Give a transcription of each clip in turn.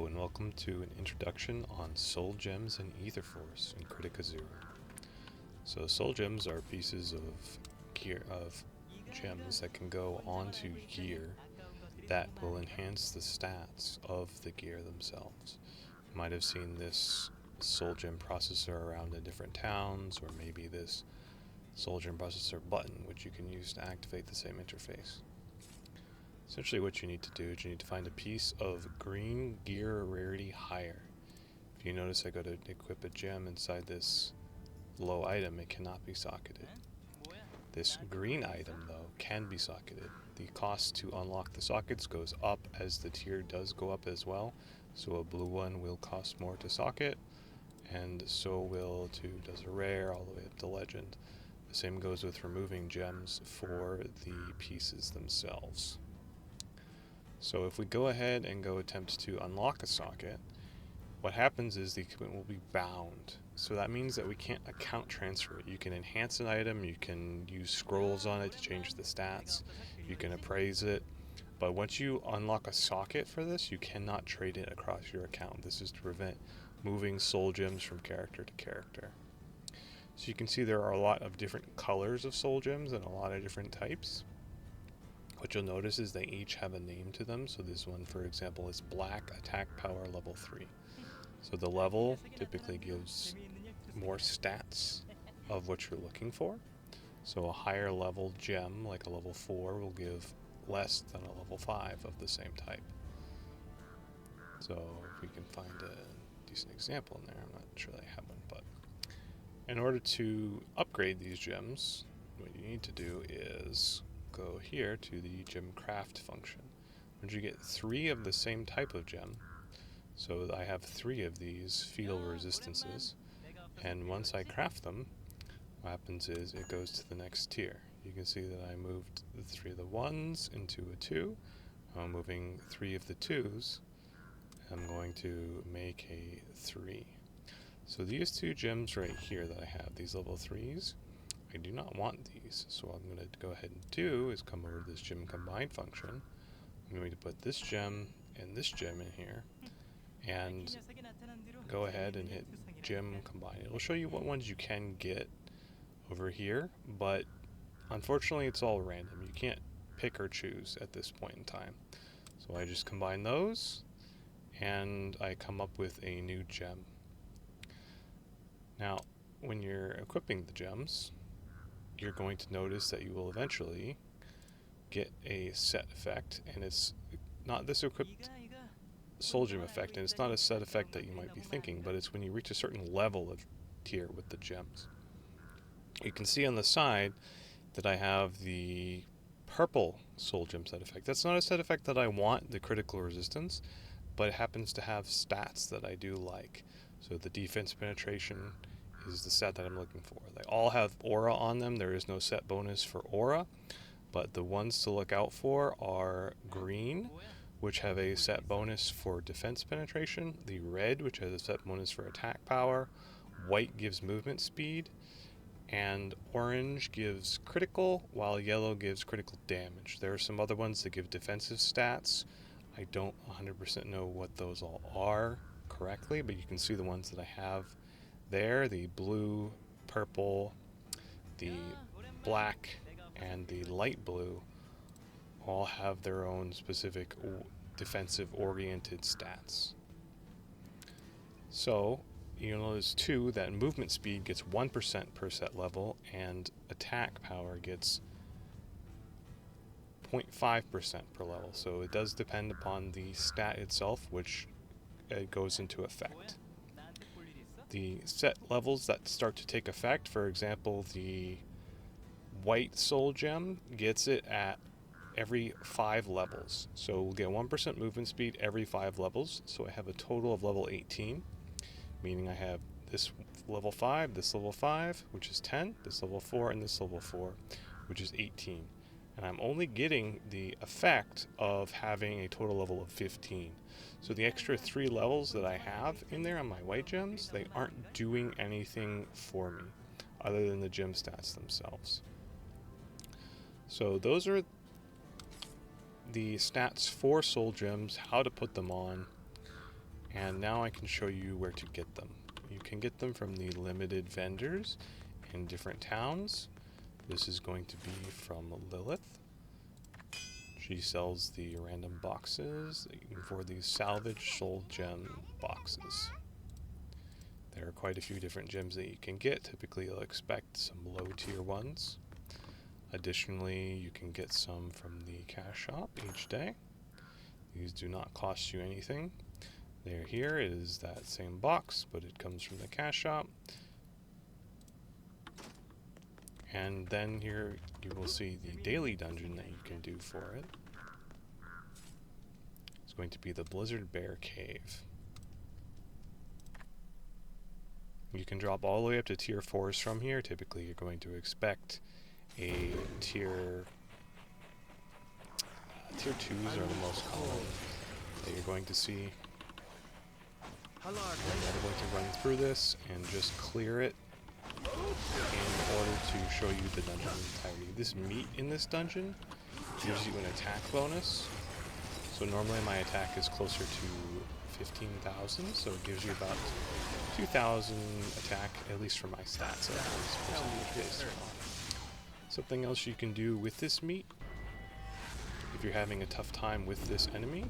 Hello and welcome to an introduction on Soul Gems and Etherforce in Kritika 0. So Soul Gems are pieces of gems that can go onto gear that will enhance the stats of the gear themselves. You might have seen this Soul Gem processor around in different towns, or maybe this Soul Gem processor button, which you can use to activate the same interface. Essentially what you need to do is you need to find a piece of green gear rarity higher. If you notice, I go to equip a gem inside this low item, it cannot be socketed. This green item though can be socketed. The cost to unlock the sockets goes up as the tier does go up as well, so a blue one will cost more to socket, and so will does a rare all the way up to legend. The same goes with removing gems for the pieces themselves. So if we go ahead and go attempt to unlock a socket, what happens is the equipment will be bound. So that means that we can't account transfer it. You can enhance an item, you can use scrolls on it to change the stats, you can appraise it, but once you unlock a socket for this, you cannot trade it across your account. This is to prevent moving soul gems from character to character. So you can see there are a lot of different colors of soul gems and a lot of different types. What you'll notice is they each have a name to them. So this one, for example, is Black Attack Power Level 3. So the level typically gives more stats of what you're looking for. So a higher level gem, like a level 4, will give less than a level 5 of the same type. So if we can find a decent example in there, I'm not sure I have one, but in order to upgrade these gems, what you need to do is go here to the gem craft function. Once you get 3 of the same type of gem, so I have 3 of these field resistances, and once I craft them, what happens is it goes to the next tier. You can see that I moved the 3 of the 1s into a 2. I'm moving 3 of the 2s. I'm going to make a 3. So these 2 gems right here that I have, these level 3s, I do not want these, so what I'm going to go ahead and do is come over to this gem combine function. I'm going to put this gem and this gem in here, and go ahead and hit gem combine. It will show you what ones you can get over here, but unfortunately it's all random. You can't pick or choose at this point in time. So I just combine those, and I come up with a new gem. Now, when you're equipping the gems, you're going to notice that you will eventually get a set effect, and it's not this equipped soul gem effect, and it's not a set effect that you might be thinking, but it's when you reach a certain level of tier with the gems. You can see on the side that I have the purple soul gem set effect. That's not a set effect that I want, the critical resistance, but it happens to have stats that I do like. So the defense penetration is the set that I'm looking for. They all have aura on them. There is no set bonus for aura, but the ones to look out for are green, which have a set bonus for defense penetration, the red, which has a set bonus for attack power, white gives movement speed, and orange gives critical, while yellow gives critical damage. There are some other ones that give defensive stats. I don't 100% know what those all are correctly, but you can see the ones that I have there. The blue, purple, the black, and the light blue all have their own specific defensive oriented stats. So you'll notice too that movement speed gets 1% per set level, and attack power gets 0.5% per level. So it does depend upon the stat itself, which goes into effect. The set levels that start to take effect, for example, the white soul gem gets it at every 5 levels. So we'll get 1% movement speed every 5 levels. So I have a total of level 18, meaning I have this level 5, this level 5, which is 10, this level 4, and this level 4, which is 18. And I'm only getting the effect of having a total level of 15. So the extra 3 levels that I have in there on my white gems, they aren't doing anything for me other than the gem stats themselves. So those are the stats for soul gems, how to put them on. And now I can show you where to get them. You can get them from the limited vendors in different towns. This is going to be from Lilith. She sells the random boxes for these salvage soul gem boxes. There are quite a few different gems that you can get. Typically you'll expect some low tier ones. Additionally, you can get some from the cash shop each day. These do not cost you anything. There, here is that same box, but it comes from the cash shop. And then here you will see the daily dungeon that you can do for it. It's going to be the Blizzard Bear Cave. You can drop all the way up to tier 4s from here. Typically you're going to expect a tier 2s are the most common that you're going to see. And I'm going to run through this and just clear it in order to show you the dungeon entirety. This meat in this dungeon gives you an attack bonus. So normally my attack is closer to 15,000, so it gives you about 2,000 attack, at least for my stats. Something else you can do with this meat, if you're having a tough time with this enemy,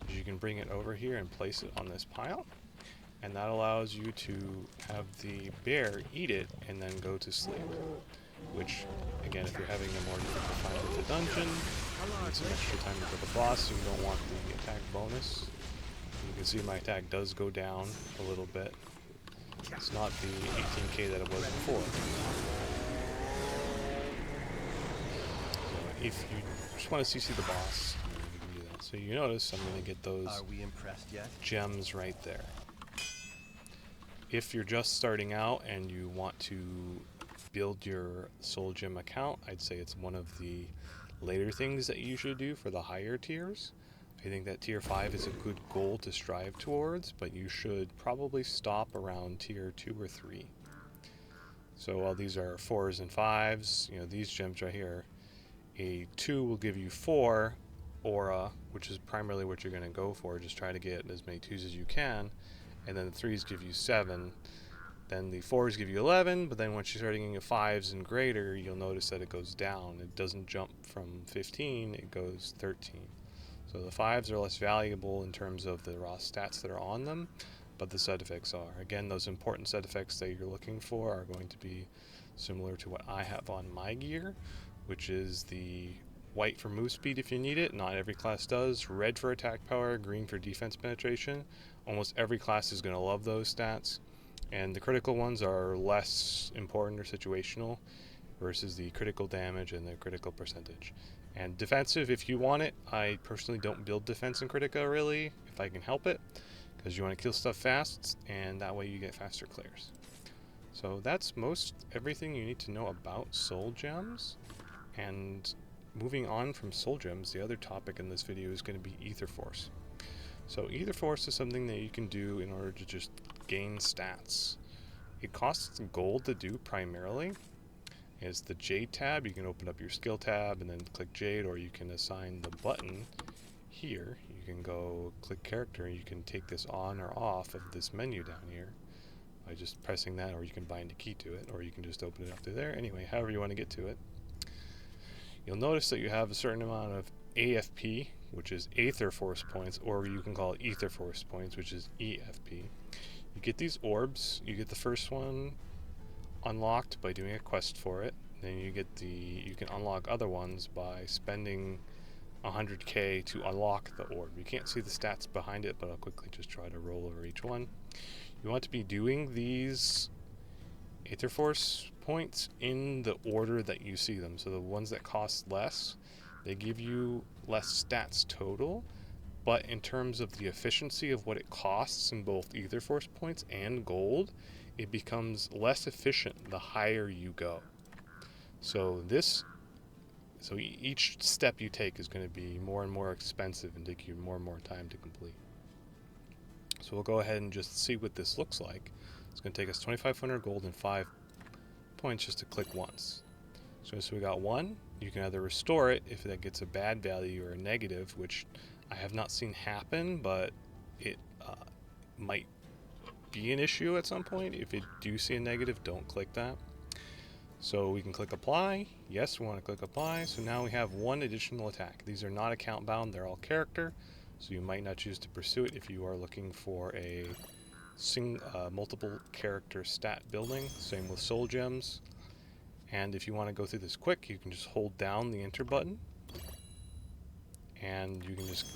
is you can bring it over here and place it on this pile. And that allows you to have the bear eat it and then go to sleep. Which, again, if you're having a more difficult time with the dungeon, need some extra time with the boss, you don't want the attack bonus. You can see my attack does go down a little bit. It's not the 18k that it was before. So if you just want to CC the boss, you can do that. So you notice I'm going to get those gems right there. If you're just starting out and you want to build your Soul Gem account, I'd say it's one of the later things that you should do for the higher tiers. I think that tier 5 is a good goal to strive towards, but you should probably stop around tier 2 or 3. So while these are 4s and 5s, you know, these gems right here, a 2 will give you 4 aura, which is primarily what you're going to go for. Just try to get as many 2s as you can. And then the 3s give you 7, then the 4s give you 11, but then once you start getting 5s and greater, you'll notice that it goes down. It doesn't jump from 15, it goes 13. So the 5s are less valuable in terms of the raw stats that are on them, but the side effects are. Again, those important side effects that you're looking for are going to be similar to what I have on my gear, which is the white for move speed if you need it. Not every class does. Red for attack power, green for defense penetration. Almost every class is going to love those stats. And the critical ones are less important or situational versus the critical damage and the critical percentage. And defensive, if you want it, I personally don't build defense in Kritika really, if I can help it, because you want to kill stuff fast, and that way you get faster clears. So that's most everything you need to know about Soul Gems. And moving on from Soul Gems, the other topic in this video is going to be Etherforce. So Etherforce is something that you can do in order to just gain stats. It costs gold to do primarily. It's the Jade tab. You can open up your skill tab and then click Jade, or you can assign the button here. You can go click character and you can take this on or off of this menu down here by just pressing that, or you can bind a key to it, or you can just open it up to there. Anyway, however you want to get to it. You'll notice that you have a certain amount of AFP, which is Etherforce points, or you can call it Etherforce points, which is EFP. You get these orbs. You get the first one unlocked by doing a quest for it. Then you can unlock other ones by spending 100k to unlock the orb. You can't see the stats behind it, but I'll quickly just try to roll over each one. You want to be doing these Etherforce points in the order that you see them. So the ones that cost less, they give you less stats total, but in terms of the efficiency of what it costs in both Etherforce points and gold, it becomes less efficient the higher you go. So each step you take is going to be more and more expensive and take you more and more time to complete. So we'll go ahead and just see what this looks like. It's going to take us 2,500 gold and 5 points just to click once. So we got 1. You can either restore it if that gets a bad value or a negative, which I have not seen happen, but might be an issue at some point. If you do see a negative, don't click that. So we can click apply. Yes, we want to click apply. So now we have one additional attack. These are not account bound, they're all character. So you might not choose to pursue it if you are looking for a multiple character stat building. Same with soul gems. And if you want to go through this quick, you can just hold down the enter button. And you can just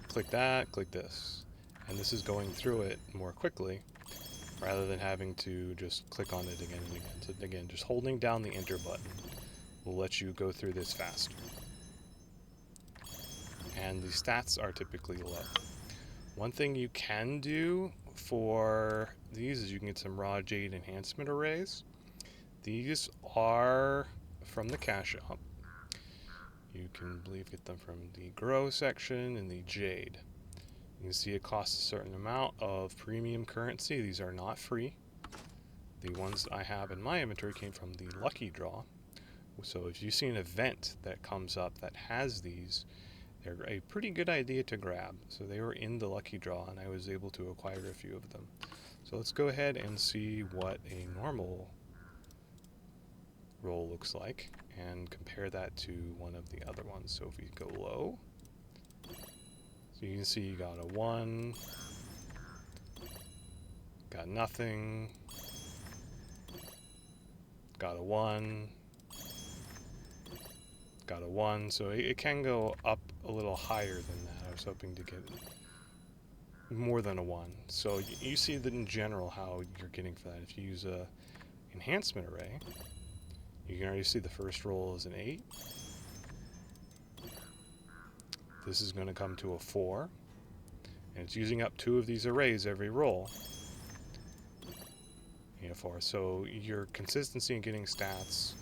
click that, click this. And this is going through it more quickly, rather than having to just click on it again and again. So again, just holding down the enter button will let you go through this faster. And the stats are typically low. One thing you can do for these is you can get some raw jade enhancement arrays. These are from the cash shop. You can, get them from the grow section and the jade. You can see it costs a certain amount of premium currency. These are not free. The ones I have in my inventory came from the lucky draw. So if you see an event that comes up that has these, they're a pretty good idea to grab. So they were in the lucky draw and I was able to acquire a few of them. So let's go ahead and see what a normal roll looks like and compare that to one of the other ones. So if we go low, so you can see you got a 1, got nothing, got a 1, got a 1, so it can go up a little higher than that. I was hoping to get more than a 1. So you see that in general how you're getting for that. If you use a enhancement array, you can already see the first roll is an 8. This is going to come to a 4. And it's using up 2 of these arrays every roll. And a 4. So your consistency in getting stats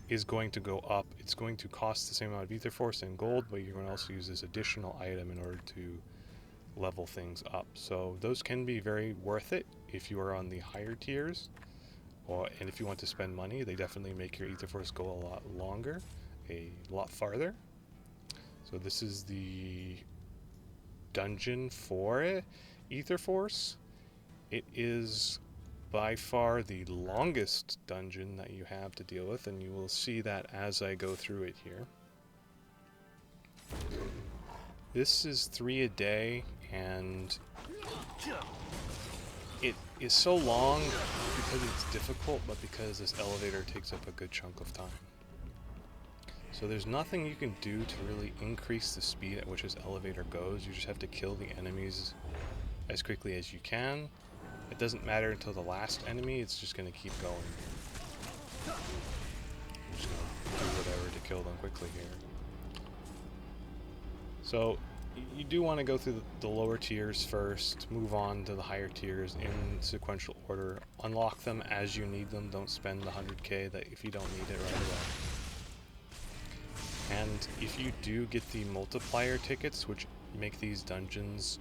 is going to go up. It's going to cost the same amount of Etherforce and gold, but you're going to also use this additional item in order to level things up. So those can be very worth it if you are on the higher tiers. And if you want to spend money, they definitely make your Etherforce go a lot longer, a lot farther. So this is the dungeon for it. Etherforce. It is by far the longest dungeon that you have to deal with, and you will see that as I go through it here. This is 3 a day, and it is so long because it's difficult, but because this elevator takes up a good chunk of time. So there's nothing you can do to really increase the speed at which this elevator goes. You just have to kill the enemies as quickly as you can. It doesn't matter until the last enemy, it's just going to keep going. I'm just going to do whatever to kill them quickly here. So you do want to go through the lower tiers first, move on to the higher tiers in sequential order. Unlock them as you need them. Don't spend the 100k that if you don't need it right away. And if you do get the multiplier tickets, which make these dungeons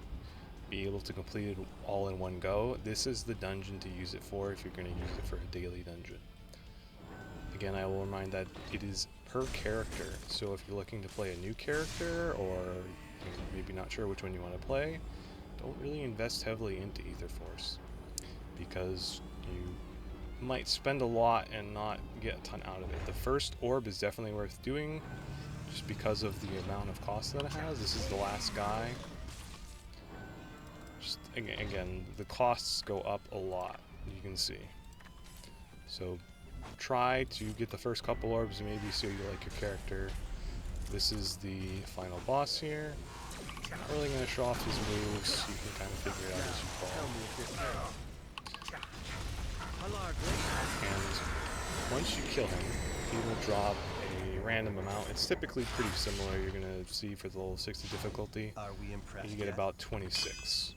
be able to complete it all in one go, this is the dungeon to use it for if you're going to use it for a daily dungeon. Again, I will remind that it is per character, so if you're looking to play a new character or you're maybe not sure which one you want to play, don't really invest heavily into Etherforce, because you might spend a lot and not get a ton out of it. The first orb is definitely worth doing, just because of the amount of cost that it has. This is the last guy. Just again, the costs go up a lot, you can see. So try to get the first couple orbs, maybe so you like your character. This is the final boss here. Not really going to show off his moves, you can kind of figure it out as you fall. And once you kill him, he will drop a random amount. It's typically pretty similar. You're going to see for the level 60 difficulty, you get about 26.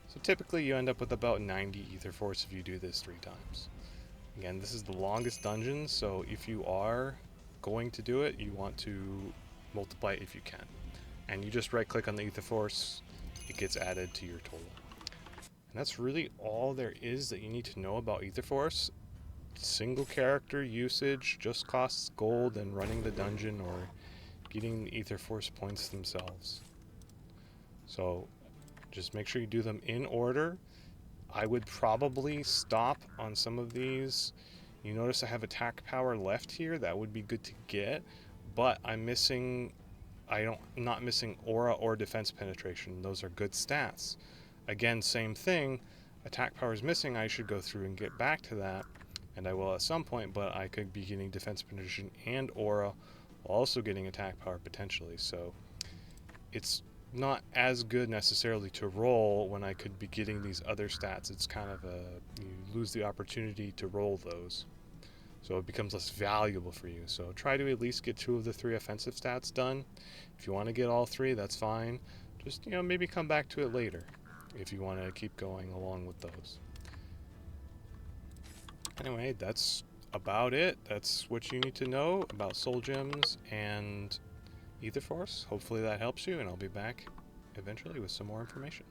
So typically you end up with about 90 Etherforce if you do this 3 times. Again, this is the longest dungeon, so if you are going to do it, you want to multiply it if you can. And you just right click on the Etherforce, it gets added to your total. And that's really all there is that you need to know about Etherforce. Single character usage just costs gold, and running the dungeon or getting the Etherforce points themselves. So just make sure you do them in order. I would probably stop on some of these. You notice I have attack power left here. That would be good to get, but I'm missing. I'm not missing aura or defense penetration. Those are good stats. Again, same thing. Attack power is missing. I should go through and get back to that, and I will at some point. But I could be getting defense penetration and aura, while also getting attack power potentially. So it's not as good necessarily to roll when I could be getting these other stats. It's kind of you lose the opportunity to roll those. So it becomes less valuable for you. So try to at least get 2 of the 3 offensive stats done. If you want to get all 3, that's fine. Just, maybe come back to it later if you want to keep going along with those. Anyway, that's about it. That's what you need to know about Soul Gems and Etherforce. Hopefully that helps you, and I'll be back eventually with some more information.